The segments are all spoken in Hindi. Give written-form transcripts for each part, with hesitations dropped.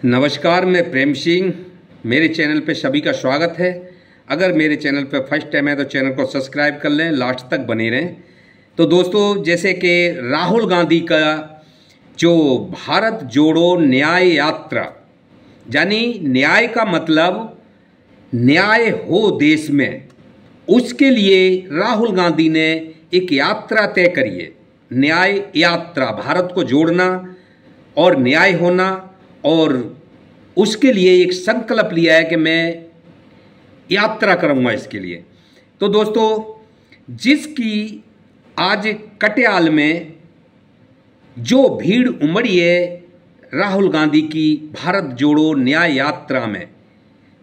नमस्कार, मैं प्रेम सिंह। मेरे चैनल पे सभी का स्वागत है। अगर मेरे चैनल पे फर्स्ट टाइम है तो चैनल को सब्सक्राइब कर लें, लास्ट तक बने रहें। तो दोस्तों, जैसे कि राहुल गांधी का जो भारत जोड़ो न्याय यात्रा, यानी न्याय का मतलब न्याय हो देश में, उसके लिए राहुल गांधी ने एक यात्रा तय करी है। न्याय यात्रा, भारत को जोड़ना और न्याय होना, और उसके लिए एक संकल्प लिया है कि मैं यात्रा करूंगा इसके लिए। तो दोस्तों, जिसकी आज कटियाल में जो भीड़ उमड़ी है राहुल गांधी की भारत जोड़ो न्याय यात्रा में,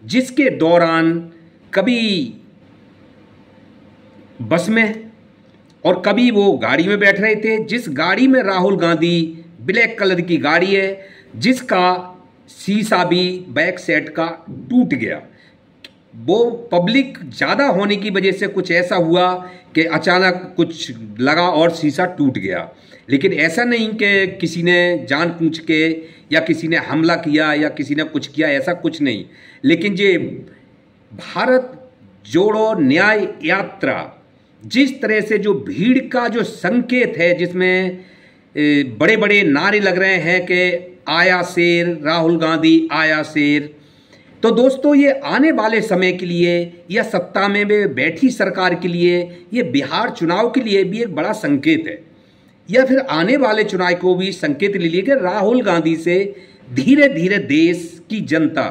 जिसके दौरान कभी बस में और कभी वो गाड़ी में बैठ रहे थे, जिस गाड़ी में राहुल गांधी, ब्लैक कलर की गाड़ी है जिसका शीशा भी बैक सेट का टूट गया। वो पब्लिक ज़्यादा होने की वजह से कुछ ऐसा हुआ कि अचानक कुछ लगा और शीशा टूट गया। लेकिन ऐसा नहीं कि किसी ने जानबूझ के या किसी ने हमला किया या किसी ने कुछ किया, ऐसा कुछ नहीं। लेकिन ये भारत जोड़ो न्याय यात्रा, जिस तरह से जो भीड़ का जो संकेत है, जिसमें बड़े बड़े नारे लग रहे हैं कि आया शेर, राहुल गांधी आया शेर। तो दोस्तों, ये आने वाले समय के लिए या सत्ता में बैठी सरकार के लिए, ये बिहार चुनाव के लिए भी एक बड़ा संकेत है, या फिर आने वाले चुनाव को भी संकेत ले लिए कि राहुल गांधी से धीरे धीरे देश की जनता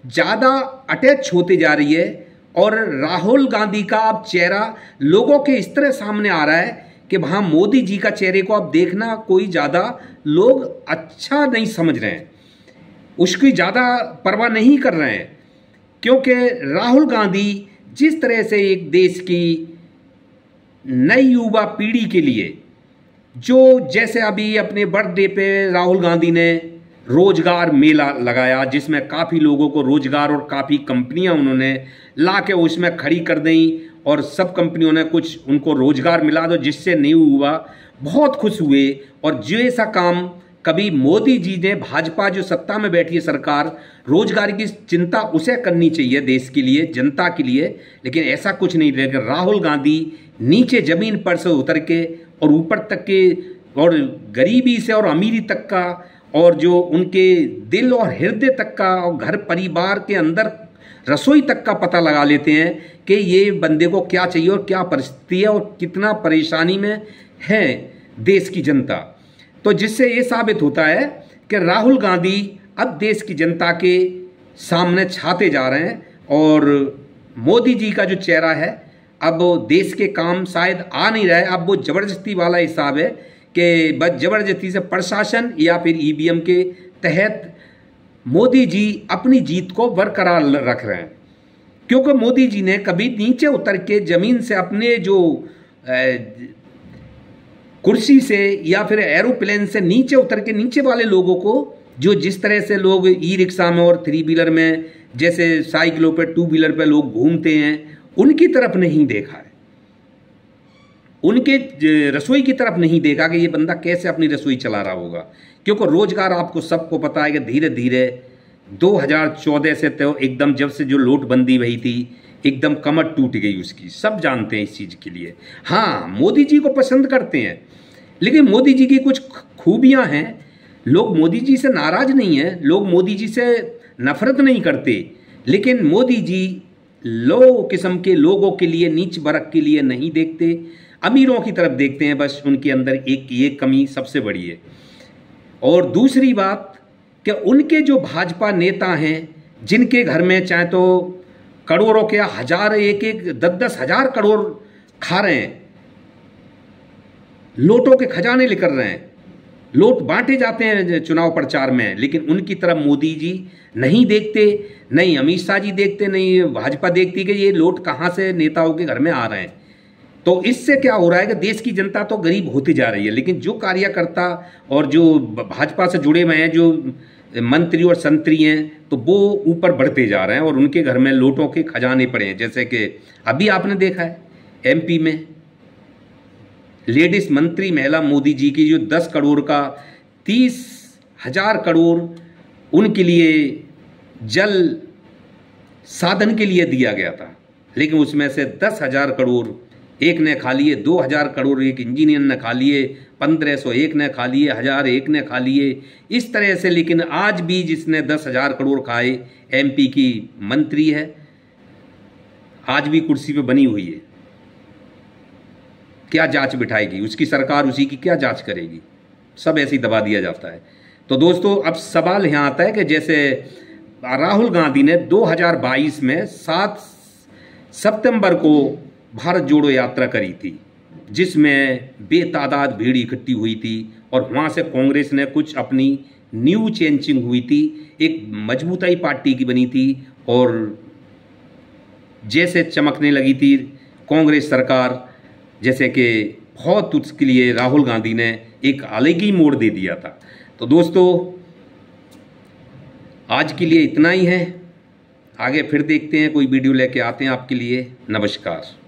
ज़्यादा अटैच होती जा रही है। और राहुल गांधी का अब चेहरा लोगों के इस तरह सामने आ रहा है कि वहाँ मोदी जी का चेहरे को अब देखना कोई ज़्यादा लोग अच्छा नहीं समझ रहे हैं, उसकी ज़्यादा परवाह नहीं कर रहे हैं। क्योंकि राहुल गांधी जिस तरह से एक देश की नई युवा पीढ़ी के लिए, जो जैसे अभी अपने बर्थडे पे राहुल गांधी ने रोजगार मेला लगाया, जिसमें काफ़ी लोगों को रोजगार और काफ़ी कंपनियां उन्होंने ला के उसमें खड़ी कर दी और सब कंपनियों ने कुछ उनको रोजगार मिला, तो जिससे नहीं हुआ बहुत खुश हुए। और जो ऐसा काम कभी मोदी जी ने, भाजपा जो सत्ता में बैठी है सरकार, रोजगार की चिंता उसे करनी चाहिए देश के लिए, जनता के लिए, लेकिन ऐसा कुछ नहीं। लेकिन राहुल गांधी नीचे जमीन पर से उतर के और ऊपर तक के, और गरीबी से और अमीरी तक का, और जो उनके दिल और हृदय तक का, और घर परिवार के अंदर रसोई तक का पता लगा लेते हैं कि ये बंदे को क्या चाहिए और क्या परिस्थिति है और कितना परेशानी में है देश की जनता। तो जिससे ये साबित होता है कि राहुल गांधी अब देश की जनता के सामने छाते जा रहे हैं। और मोदी जी का जो चेहरा है, अब देश के काम शायद आ नहीं रहा है। अब वो ज़बरदस्ती वाला हिसाब है कि बस ज़बरदस्ती से प्रशासन या फिर ईवीएम के तहत मोदी जी अपनी जीत को बरकरार रख रहे हैं। क्योंकि मोदी जी ने कभी नीचे उतर के ज़मीन से अपने जो कुर्सी से या फिर एरोप्लेन से नीचे उतर के नीचे वाले लोगों को, जो जिस तरह से लोग ई रिक्शा में और थ्री व्हीलर में, जैसे साइकिलों पर, टू व्हीलर पर लोग घूमते हैं, उनकी तरफ नहीं देखा है, उनके रसोई की तरफ नहीं देखा कि ये बंदा कैसे अपनी रसोई चला रहा होगा। क्योंकि रोजगार आपको सबको पता है कि धीरे धीरे 2014 से तो एकदम, जब से जो नोटबंदी हुई थी, एकदम कमर टूट गई उसकी, सब जानते हैं इस चीज़ के लिए। हाँ, मोदी जी को पसंद करते हैं, लेकिन मोदी जी की कुछ खूबियाँ हैं। लोग मोदी जी से नाराज नहीं हैं, लोग मोदी जी से नफरत नहीं करते, लेकिन मोदी जी लो किस्म के लोगों के लिए, नीच वर्ग के लिए नहीं देखते, अमीरों की तरफ देखते हैं। बस उनके अंदर एक ये कमी सबसे बड़ी है। और दूसरी बात कि उनके जो भाजपा नेता हैं, जिनके घर में चाहे तो करोड़ों के हजार, एक एक 10-10 हजार करोड़ खा रहे हैं, लोटों के खजाने लेकर रहे हैं, लोट बांटे जाते हैं चुनाव प्रचार में, लेकिन उनकी तरफ मोदी जी नहीं देखते, नहीं अमित शाह जी देखते, नहीं भाजपा देखती कि ये लोट कहाँ से नेताओं के घर में आ रहे हैं। तो इससे क्या हो रहा है कि देश की जनता तो गरीब होती जा रही है, लेकिन जो कार्यकर्ता और जो भाजपा से जुड़े हुए हैं, जो मंत्री और संतरी हैं, तो वो ऊपर बढ़ते जा रहे हैं और उनके घर में लोटों के खजाने पड़े हैं। जैसे कि अभी आपने देखा है एमपी में लेडीज मंत्री महिला मोदी जी की जो 10 करोड़ का 30,000 करोड़ उनके लिए जल साधन के लिए दिया गया था, लेकिन उसमें से 10,000 करोड़ एक ने खा लिए, 2,000 करोड़ एक इंजीनियर ने खा लिए, 1,500 एक ने खा लिए, 1,000 एक ने खा लिए, इस तरह से। लेकिन आज भी जिसने 10,000 करोड़ खाए MP की मंत्री है, आज भी कुर्सी पे बनी हुई है। क्या जांच बिठाएगी उसकी सरकार, उसी की क्या जांच करेगी? सब ऐसे ही दबा दिया जाता है। तो दोस्तों, अब सवाल यहाँ आता है कि जैसे राहुल गांधी ने 2022 में 7 सितंबर को भारत जोड़ो यात्रा करी थी, जिसमें बेतादाद भीड़ इकट्ठी हुई थी और वहाँ से कांग्रेस ने कुछ अपनी न्यू चेंजिंग हुई थी, एक मजबूताई पार्टी की बनी थी और जैसे चमकने लगी थी कांग्रेस सरकार, जैसे कि बहुत उसके लिए राहुल गांधी ने एक अलग ही मोड़ दे दिया था। तो दोस्तों, आज के लिए इतना ही है, आगे फिर देखते हैं, कोई वीडियो लेके आते हैं आपके लिए। नमस्कार।